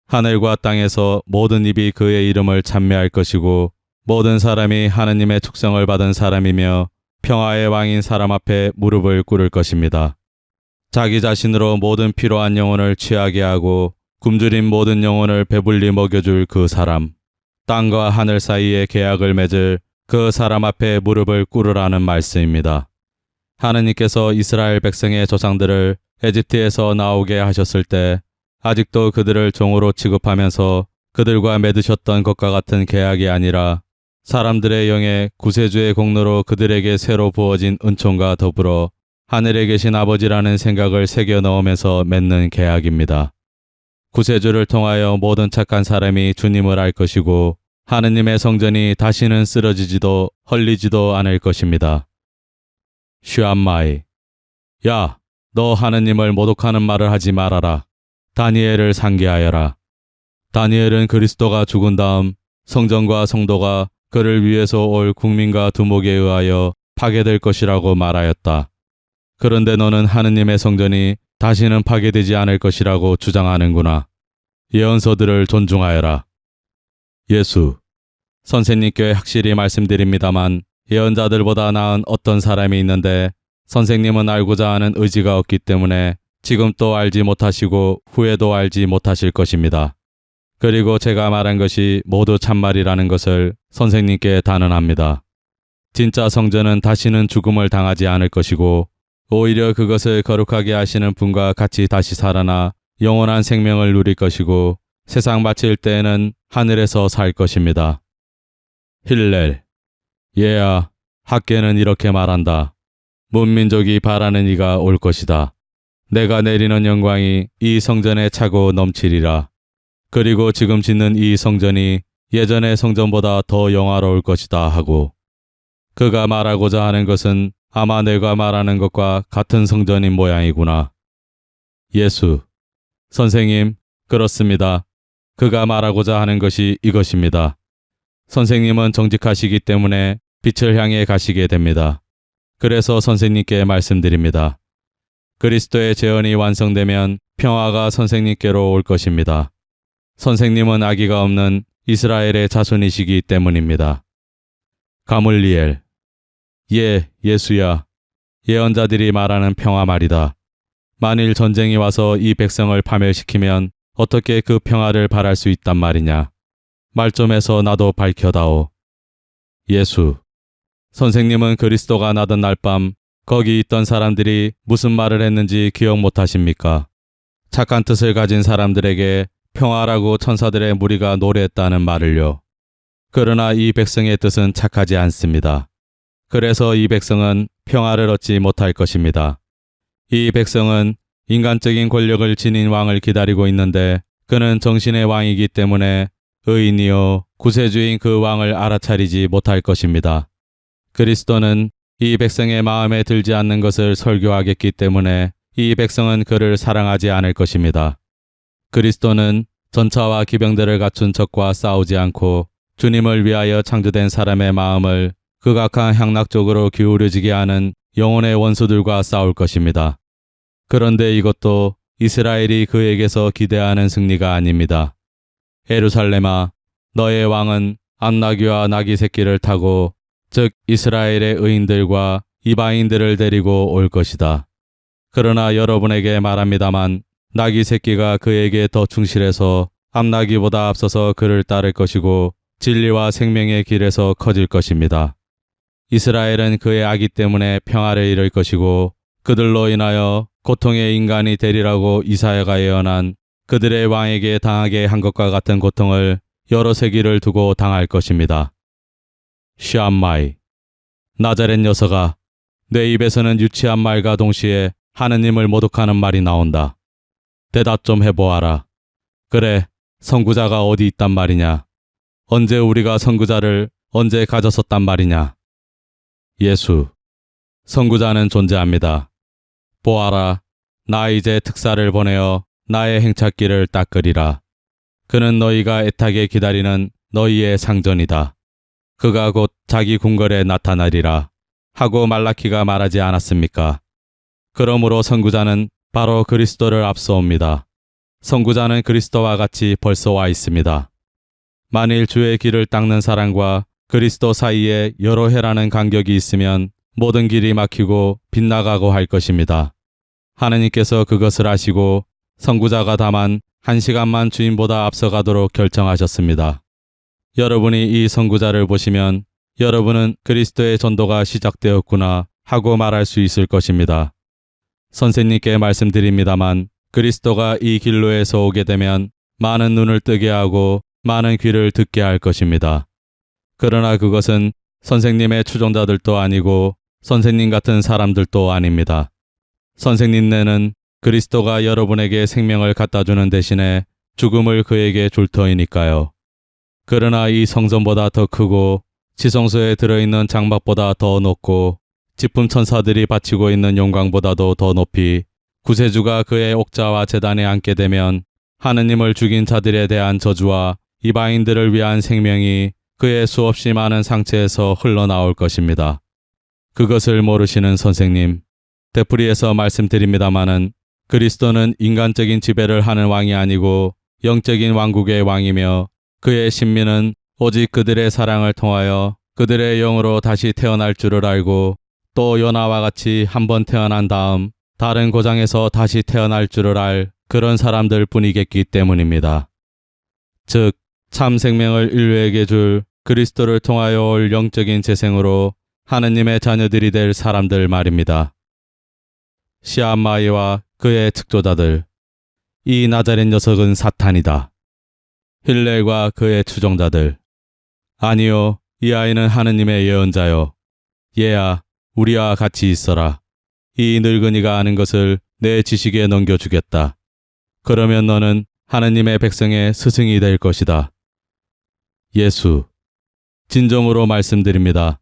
Speaker 1: 하늘과 땅에서 모든 입이 그의 이름을 찬미할 것이고 모든 사람이 하느님의 축성을 받은 사람이며 평화의 왕인 사람 앞에 무릎을 꿇을 것입니다. 자기 자신으로 모든 필요한 영혼을 취하게 하고 굶주린 모든 영혼을 배불리 먹여줄 그 사람, 땅과 하늘 사이에 계약을 맺을 그 사람 앞에 무릎을 꿇으라는 말씀입니다. 하느님께서 이스라엘 백성의 조상들을 에집트에서 나오게 하셨을 때 아직도 그들을 종으로 취급하면서 그들과 맺으셨던 것과 같은 계약이 아니라 사람들의 영에 구세주의 공로로 그들에게 새로 부어진 은총과 더불어 하늘에 계신 아버지라는 생각을 새겨 넣으면서 맺는 계약입니다. 구세주를 통하여 모든 착한 사람이 주님을 알 것이고 하느님의 성전이 다시는 쓰러지지도 헐리지도 않을 것입니다. 슈암마이, 야, 너 하느님을 모독하는 말을 하지 말아라. 다니엘을 상기하여라. 다니엘은 그리스도가 죽은 다음 성전과 성도가 그를 위해서 올 국민과 두목에 의하여 파괴될 것이라고 말하였다. 그런데 너는 하느님의 성전이 다시는 파괴되지 않을 것이라고 주장하는구나. 예언서들을 존중하여라. 예수, 선생님께 확실히 말씀드립니다만 예언자들보다 나은 어떤 사람이 있는데 선생님은 알고자 하는 의지가 없기 때문에 지금 또 알지 못하시고 후에도 알지 못하실 것입니다. 그리고 제가 말한 것이 모두 참말이라는 것을 선생님께 단언합니다. 진짜 성전은 다시는 죽음을 당하지 않을 것이고 오히려 그것을 거룩하게 하시는 분과 같이 다시 살아나 영원한 생명을 누릴 것이고 세상 마칠 때에는 하늘에서 살 것입니다. 힐렐, 얘야, 학계는 이렇게 말한다. 문민족이 바라는 이가 올 것이다. 내가 내리는 영광이 이 성전에 차고 넘치리라. 그리고 지금 짓는 이 성전이 예전의 성전보다 더 영화로울 것이다 하고 그가 말하고자 하는 것은 아마 내가 말하는 것과 같은 성전인 모양이구나. 예수, 선생님, 그렇습니다. 그가 말하고자 하는 것이 이것입니다. 선생님은 정직하시기 때문에 빛을 향해 가시게 됩니다. 그래서 선생님께 말씀드립니다. 그리스도의 재언이 완성되면 평화가 선생님께로 올 것입니다. 선생님은 아기가 없는 이스라엘의 자손이시기 때문입니다. 가물리엘, 예, 예수야. 예언자들이 말하는 평화 말이다. 만일 전쟁이 와서 이 백성을 파멸시키면 어떻게 그 평화를 바랄 수 있단 말이냐. 말 좀 해서 나도 밝혀다오. 예수, 선생님은 그리스도가 나던 날 밤 거기 있던 사람들이 무슨 말을 했는지 기억 못하십니까? 착한 뜻을 가진 사람들에게 평화라고 천사들의 무리가 노래했다는 말을요. 그러나 이 백성의 뜻은 착하지 않습니다. 그래서 이 백성은 평화를 얻지 못할 것입니다. 이 백성은 인간적인 권력을 지닌 왕을 기다리고 있는데 그는 정신의 왕이기 때문에 의인이요 구세주인 그 왕을 알아차리지 못할 것입니다. 그리스도는 이 백성의 마음에 들지 않는 것을 설교하겠기 때문에 이 백성은 그를 사랑하지 않을 것입니다. 그리스도는 전차와 기병들을 갖춘 적과 싸우지 않고 주님을 위하여 창조된 사람의 마음을 극악한 향락 쪽으로 기울여지게 하는 영혼의 원수들과 싸울 것입니다. 그런데 이것도 이스라엘이 그에게서 기대하는 승리가 아닙니다. 예루살렘아, 너의 왕은 암나귀와 나귀 새끼를 타고 즉 이스라엘의 의인들과 이방인들을 데리고 올 것이다. 그러나 여러분에게 말합니다만 나귀 새끼가 그에게 더 충실해서 암나귀보다 앞서서 그를 따를 것이고 진리와 생명의 길에서 커질 것입니다. 이스라엘은 그의 악이 때문에 평화를 잃을 것이고 그들로 인하여 고통의 인간이 되리라고 이사야가 예언한 그들의 왕에게 당하게 한 것과 같은 고통을 여러 세기를 두고 당할 것입니다. 슈암마이, 나자렛 녀석아, 내 입에서는 유치한 말과 동시에 하느님을 모독하는 말이 나온다. 대답 좀 해보아라. 그래, 선구자가 어디 있단 말이냐? 언제 우리가 선구자를 언제 가졌었단 말이냐? 예수, 선구자는 존재합니다. 보아라, 나 이제 특사를 보내어 나의 행착기를 닦으리라. 그는 너희가 애타게 기다리는 너희의 상전이다. 그가 곧 자기 궁궐에 나타나리라 하고 말라키가 말하지 않았습니까? 그러므로 선구자는 바로 그리스도를 앞서옵니다. 선구자는 그리스도와 같이 벌써 와 있습니다. 만일 주의 길을 닦는 사람과 그리스도 사이에 여러 해라는 간격이 있으면 모든 길이 막히고 빗나가고 할 것입니다. 하느님께서 그것을 아시고 선구자가 다만 1시간만 주인보다 앞서가도록 결정하셨습니다. 여러분이 이 선구자를 보시면 여러분은 그리스도의 전도가 시작되었구나 하고 말할 수 있을 것입니다. 선생님께 말씀드립니다만 그리스도가 이 길로에서 오게 되면 많은 눈을 뜨게 하고 많은 귀를 듣게 할 것입니다. 그러나 그것은 선생님의 추종자들도 아니고 선생님 같은 사람들도 아닙니다. 선생님네는 그리스도가 여러분에게 생명을 갖다 주는 대신에 죽음을 그에게 줄 터이니까요. 그러나 이 성전보다 더 크고 지성소에 들어있는 장막보다 더 높고 지품 천사들이 바치고 있는 영광보다도 더 높이 구세주가 그의 옥좌와 제단에 앉게 되면 하느님을 죽인 자들에 대한 저주와 이방인들을 위한 생명이 그의 수없이 많은 상체에서 흘러나올 것입니다. 그것을 모르시는 선생님, 되풀이해서 말씀드립니다마는 그리스도는 인간적인 지배를 하는 왕이 아니고 영적인 왕국의 왕이며 그의 신민은 오직 그들의 사랑을 통하여 그들의 영으로 다시 태어날 줄을 알고 또 요나와 같이 한번 태어난 다음 다른 고장에서 다시 태어날 줄을 알 그런 사람들 뿐이겠기 때문입니다. 즉, 참 생명을 인류에게 줄 그리스도를 통하여 올 영적인 재생으로 하느님의 자녀들이 될 사람들 말입니다. 시암마이와 그의 측조자들, 이 나자렛 녀석은 사탄이다. 힐렐과 그의 추종자들, 아니요, 이 아이는 하느님의 예언자요. 얘야, 우리와 같이 있어라. 이 늙은이가 아는 것을 내 지식에 넘겨주겠다. 그러면 너는 하느님의 백성의 스승이 될 것이다. 예수, 진정으로 말씀드립니다.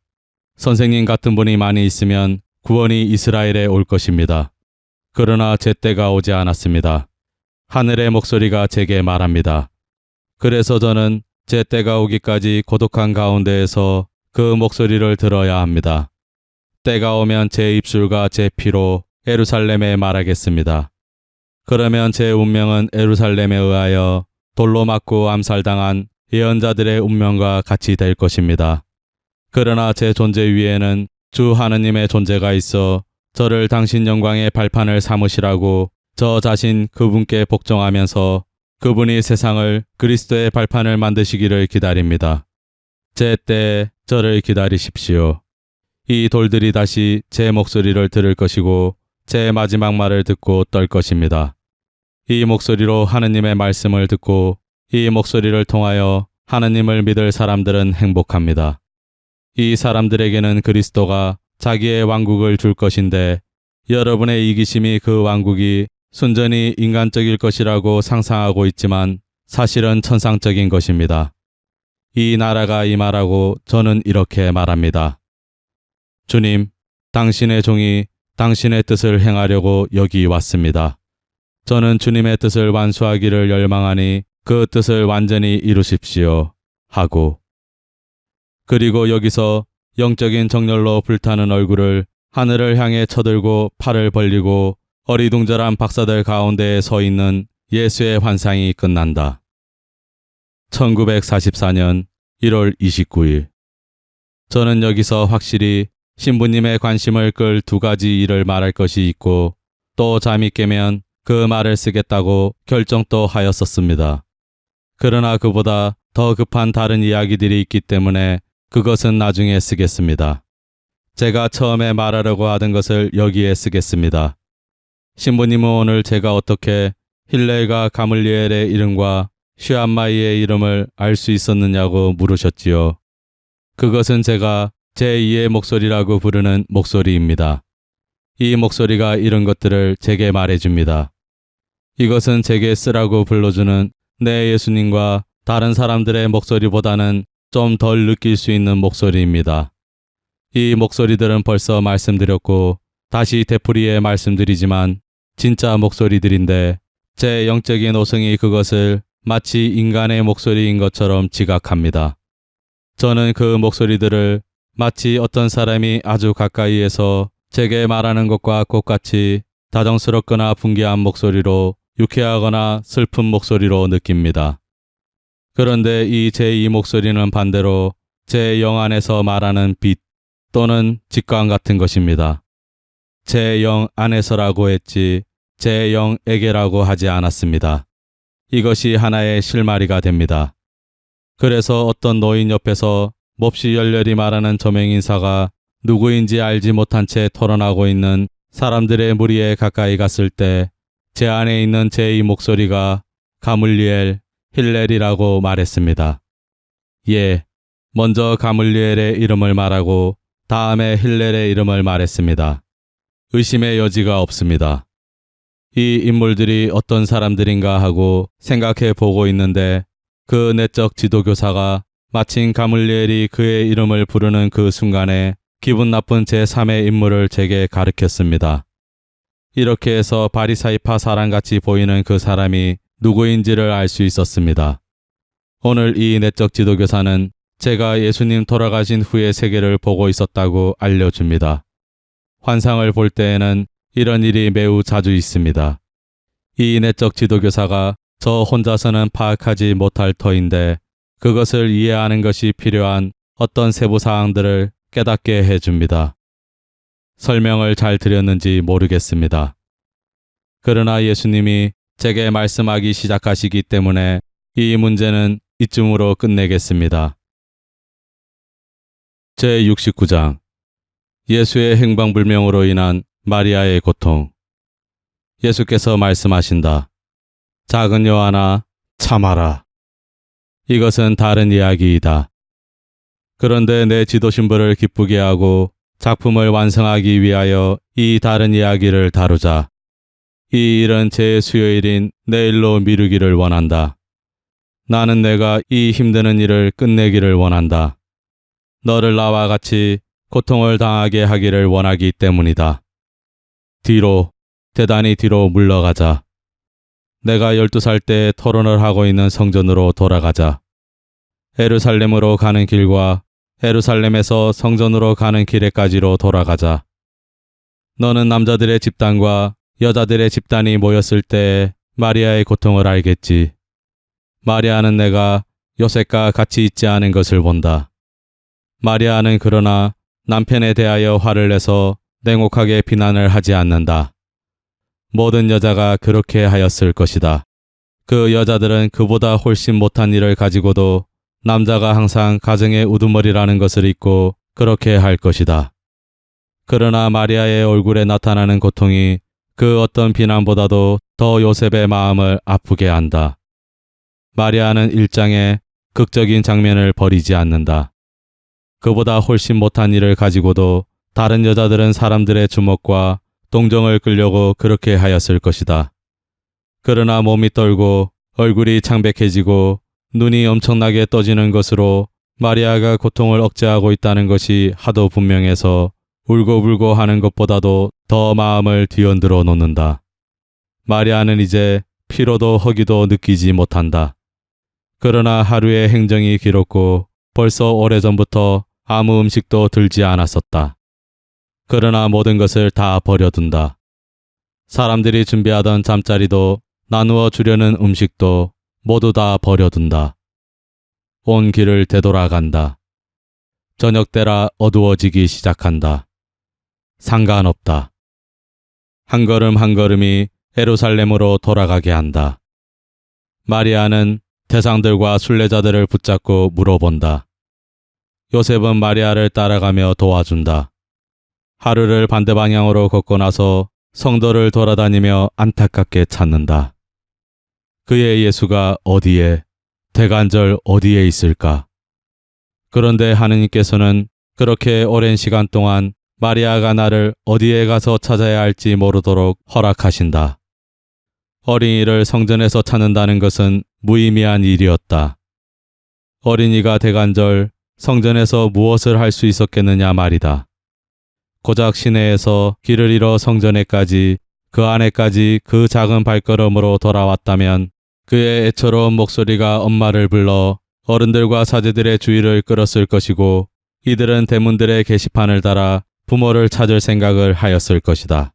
Speaker 1: 선생님 같은 분이 많이 있으면 구원이 이스라엘에 올 것입니다. 그러나 제 때가 오지 않았습니다. 하늘의 목소리가 제게 말합니다. 그래서 저는 제 때가 오기까지 고독한 가운데에서 그 목소리를 들어야 합니다. 때가 오면 제 입술과 제 피로 예루살렘에 말하겠습니다. 그러면 제 운명은 예루살렘에 의하여 돌로 맞고 암살당한 예언자들의 운명과 같이 될 것입니다. 그러나 제 존재 위에는 주 하느님의 존재가 있어 저를 당신 영광의 발판을 삼으시라고 저 자신 그분께 복종하면서 그분이 세상을 그리스도의 발판을 만드시기를 기다립니다. 제 때에 저를 기다리십시오. 이 돌들이 다시 제 목소리를 들을 것이고 제 마지막 말을 듣고 떨 것입니다. 이 목소리로 하느님의 말씀을 듣고 이 목소리를 통하여 하느님을 믿을 사람들은 행복합니다. 이 사람들에게는 그리스도가 자기의 왕국을 줄 것인데 여러분의 이기심이 그 왕국이 순전히 인간적일 것이라고 상상하고 있지만 사실은 천상적인 것입니다. 이 나라가 임하라고 저는 이렇게 말합니다. 주님, 당신의 종이 당신의 뜻을 행하려고 여기 왔습니다. 저는 주님의 뜻을 완수하기를 열망하니 그 뜻을 완전히 이루십시오. 하고 그리고 여기서 영적인 정열로 불타는 얼굴을 하늘을 향해 쳐들고 팔을 벌리고 어리둥절한 박사들 가운데에 서 있는 예수의 환상이 끝난다. 1944년 1월 29일. 저는 여기서 확실히 신부님의 관심을 끌 두 가지 일을 말할 것이 있고 또 잠이 깨면 그 말을 쓰겠다고 결정도 하였었습니다. 그러나 그보다 더 급한 다른 이야기들이 있기 때문에 그것은 나중에 쓰겠습니다. 제가 처음에 말하려고 하던 것을 여기에 쓰겠습니다. 신부님은 오늘 제가 어떻게 힐렐과 가물리엘의 이름과 시암마이의 이름을 알 수 있었느냐고 물으셨지요. 그것은 제가 제2의 목소리라고 부르는 목소리입니다. 이 목소리가 이런 것들을 제게 말해줍니다. 이것은 제게 쓰라고 불러주는 내 예수님과 다른 사람들의 목소리보다는 좀 덜 느낄 수 있는 목소리입니다. 이 목소리들은 벌써 말씀드렸고 다시 되풀이해 말씀드리지만 진짜 목소리들인데 제 영적인 오성이 그것을 마치 인간의 목소리인 것처럼 지각합니다. 저는 그 목소리들을 마치 어떤 사람이 아주 가까이에서 제게 말하는 것과 똑같이 다정스럽거나 분개한 목소리로 유쾌하거나 슬픈 목소리로 느낍니다. 그런데 이 제2 목소리는 반대로 제 영 안에서 말하는 빛 또는 직관 같은 것입니다. 제 영 안에서라고 했지 제 영에게라고 하지 않았습니다. 이것이 하나의 실마리가 됩니다. 그래서 어떤 노인 옆에서 몹시 열렬히 말하는 저명인사가 누구인지 알지 못한 채 토론하고 있는 사람들의 무리에 가까이 갔을 때 제 안에 있는 제2 목소리가 가물리엘, 힐렐이라고 말했습니다. 예, 먼저 가물리엘의 이름을 말하고 다음에 힐렐의 이름을 말했습니다. 의심의 여지가 없습니다. 이 인물들이 어떤 사람들인가 하고 생각해 보고 있는데 그 내적 지도교사가 마침 가물리엘이 그의 이름을 부르는 그 순간에 기분 나쁜 제3의 인물을 제게 가르쳤습니다. 이렇게 해서 바리사이파 사람같이 보이는 그 사람이 누구인지를 알 수 있었습니다. 오늘 이 내적 지도교사는 제가 예수님 돌아가신 후의 세계를 보고 있었다고 알려줍니다. 환상을 볼 때에는 이런 일이 매우 자주 있습니다. 이 내적 지도교사가 저 혼자서는 파악하지 못할 터인데 그것을 이해하는 것이 필요한 어떤 세부 사항들을 깨닫게 해줍니다. 설명을 잘 드렸는지 모르겠습니다. 그러나 예수님이 제게 말씀하기 시작하시기 때문에 이 문제는 이쯤으로 끝내겠습니다. 제69장 예수의 행방불명으로 인한 마리아의 고통. 예수께서 말씀하신다. 작은 요한아, 참아라. 이것은 다른 이야기이다. 그런데 내 지도신부를 기쁘게 하고 작품을 완성하기 위하여 이 다른 이야기를 다루자. 이 일은 제 수요일인 내일로 미루기를 원한다. 나는 내가 이 힘드는 일을 끝내기를 원한다. 너를 나와 같이 고통을 당하게 하기를 원하기 때문이다. 뒤로, 대단히 뒤로 물러가자. 내가 12살 때 토론을 하고 있는 성전으로 돌아가자. 예루살렘으로 가는 길과 예루살렘에서 성전으로 가는 길에까지로 돌아가자. 너는 남자들의 집단과 여자들의 집단이 모였을 때 마리아의 고통을 알겠지. 마리아는 내가 요셉과 같이 있지 않은 것을 본다. 마리아는 그러나 남편에 대하여 화를 내서 냉혹하게 비난을 하지 않는다. 모든 여자가 그렇게 하였을 것이다. 그 여자들은 그보다 훨씬 못한 일을 가지고도 남자가 항상 가정의 우두머리라는 것을 잊고 그렇게 할 것이다. 그러나 마리아의 얼굴에 나타나는 고통이 그 어떤 비난보다도 더 요셉의 마음을 아프게 한다. 마리아는 일장의 극적인 장면을 버리지 않는다. 그보다 훨씬 못한 일을 가지고도 다른 여자들은 사람들의 주목과 동정을 끌려고 그렇게 하였을 것이다. 그러나 몸이 떨고 얼굴이 창백해지고 눈이 엄청나게 떠지는 것으로 마리아가 고통을 억제하고 있다는 것이 하도 분명해서 울고불고 하는 것보다도 더 마음을 뒤흔들어 놓는다. 마리아는 이제 피로도 허기도 느끼지 못한다. 그러나 하루의 행정이 길었고 벌써 오래전부터 아무 음식도 들지 않았었다. 그러나 모든 것을 다 버려둔다. 사람들이 준비하던 잠자리도 나누어 주려는 음식도 모두 다 버려둔다. 온 길을 되돌아간다. 저녁 때라 어두워지기 시작한다. 상관없다. 한 걸음 한 걸음이 예루살렘으로 돌아가게 한다. 마리아는 대상들과 순례자들을 붙잡고 물어본다. 요셉은 마리아를 따라가며 도와준다. 하루를 반대 방향으로 걷고 나서 성도를 돌아다니며 안타깝게 찾는다. 그의 예수가 어디에, 대간절 어디에 있을까? 그런데 하느님께서는 그렇게 오랜 시간 동안 마리아가 나를 어디에 가서 찾아야 할지 모르도록 허락하신다. 어린이를 성전에서 찾는다는 것은 무의미한 일이었다. 어린이가 대간절 성전에서 무엇을 할 수 있었겠느냐 말이다. 고작 시내에서 길을 잃어 성전에까지 그 안에까지 그 작은 발걸음으로 돌아왔다면 그의 애처로운 목소리가 엄마를 불러 어른들과 사제들의 주의를 끌었을 것이고 이들은 대문들의 게시판을 달아 부모를 찾을 생각을 하였을 것이다.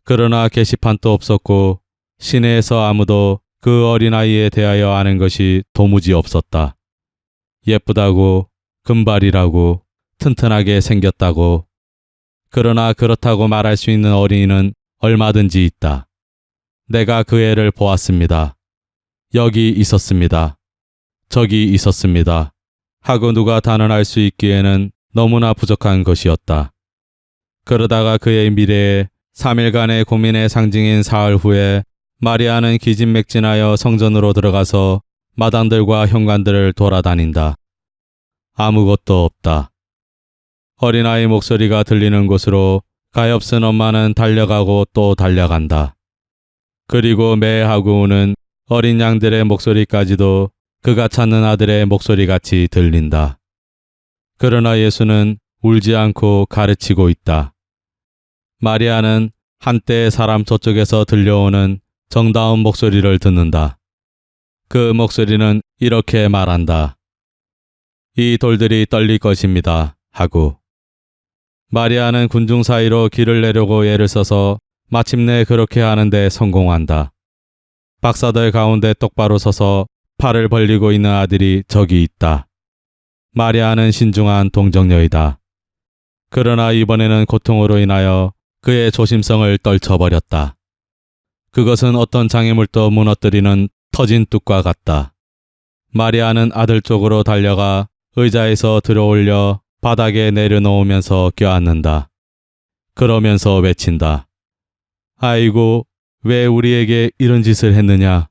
Speaker 1: 그러나 게시판도 없었고 시내에서 아무도 그 어린아이에 대하여 아는 것이 도무지 없었다. 예쁘다고, 금발이라고, 튼튼하게 생겼다고. 그러나 그렇다고 말할 수 있는 어린이는 얼마든지 있다. 내가 그 애를 보았습니다. 여기 있었습니다. 저기 있었습니다. 하고 누가 단언할 수 있기에는 너무나 부족한 것이었다. 그러다가 그의 미래에 3일간의 고민의 상징인 사흘 후에 마리아는 기진맥진하여 성전으로 들어가서 마당들과 현관들을 돌아다닌다. 아무것도 없다. 어린아이 목소리가 들리는 곳으로 가엾은 엄마는 달려가고 또 달려간다. 그리고 매하고 우는 어린 양들의 목소리까지도 그가 찾는 아들의 목소리같이 들린다. 그러나 예수는 울지 않고 가르치고 있다. 마리아는 한때 사람 저쪽에서 들려오는 정다운 목소리를 듣는다. 그 목소리는 이렇게 말한다. 이 돌들이 떨릴 것입니다. 하고. 마리아는 군중 사이로 길을 내려고 애를 써서 마침내 그렇게 하는데 성공한다. 박사들 가운데 똑바로 서서 팔을 벌리고 있는 아들이 저기 있다. 마리아는 신중한 동정녀이다. 그러나 이번에는 고통으로 인하여 그의 조심성을 떨쳐버렸다. 그것은 어떤 장애물도 무너뜨리는 터진 뚝과 같다. 마리아는 아들 쪽으로 달려가 의자에서 들어올려 바닥에 내려놓으면서 껴안는다. 그러면서 외친다. 아이고, 왜 우리에게 이런 짓을 했느냐?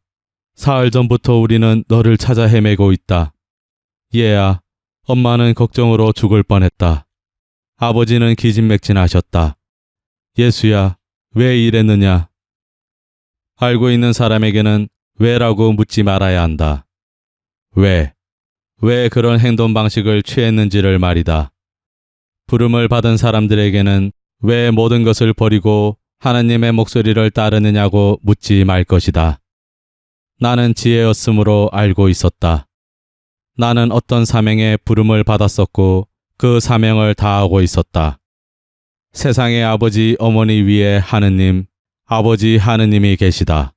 Speaker 1: 사흘 전부터 우리는 너를 찾아 헤매고 있다. 얘야, 엄마는 걱정으로 죽을 뻔했다. 아버지는 기진맥진하셨다. 예수야, 왜 이랬느냐? 알고 있는 사람에게는 왜라고 묻지 말아야 한다. 왜 그런 행동 방식을 취했는지를 말이다. 부름을 받은 사람들에게는 왜 모든 것을 버리고 하나님의 목소리를 따르느냐고 묻지 말 것이다. 나는 지혜였으므로 알고 있었다. 나는 어떤 사명에 부름을 받았었고 그 사명을 다하고 있었다. 세상의 아버지 어머니 위에 하느님, 아버지 하느님이 계시다.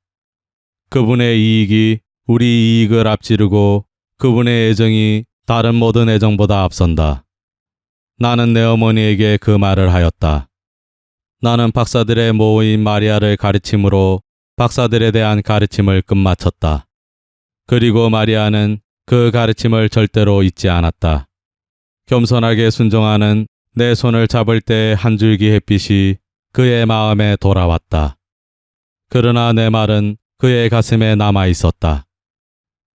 Speaker 1: 그분의 이익이 우리 이익을 앞지르고 그분의 애정이 다른 모든 애정보다 앞선다. 나는 내 어머니에게 그 말을 하였다. 나는 박사들의 모인 마리아를 가르침으로 박사들에 대한 가르침을 끝마쳤다. 그리고 마리아는 그 가르침을 절대로 잊지 않았다. 겸손하게 순종하는 내 손을 잡을 때 한 줄기 햇빛이 그의 마음에 돌아왔다. 그러나 내 말은 그의 가슴에 남아 있었다.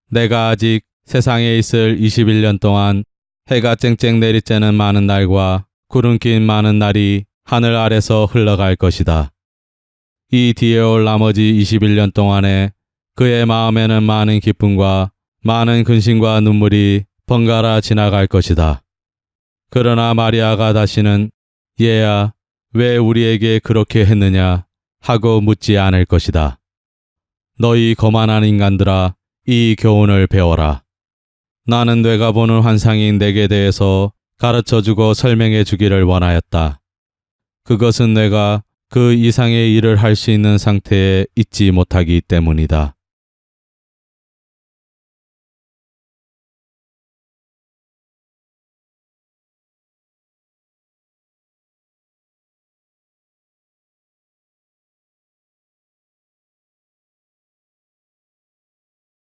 Speaker 1: 내가 아직 세상에 있을 21년 동안 해가 쨍쨍 내리쬐는 많은 날과 구름 낀 많은 날이 하늘 아래서 흘러갈 것이다. 이 뒤에 올 나머지 21년 동안에 그의 마음에는 많은 기쁨과 많은 근심과 눈물이 번갈아 지나갈 것이다. 그러나 마리아가 다시는 얘야, 왜 우리에게 그렇게 했느냐 하고 묻지 않을 것이다. 너희 거만한 인간들아, 이 교훈을 배워라. 나는 내가 보는 환상이 내게 대해서 가르쳐주고 설명해 주기를 원하였다. 그것은 내가 그 이상의 일을 할 수 있는 상태에 있지 못하기 때문이다.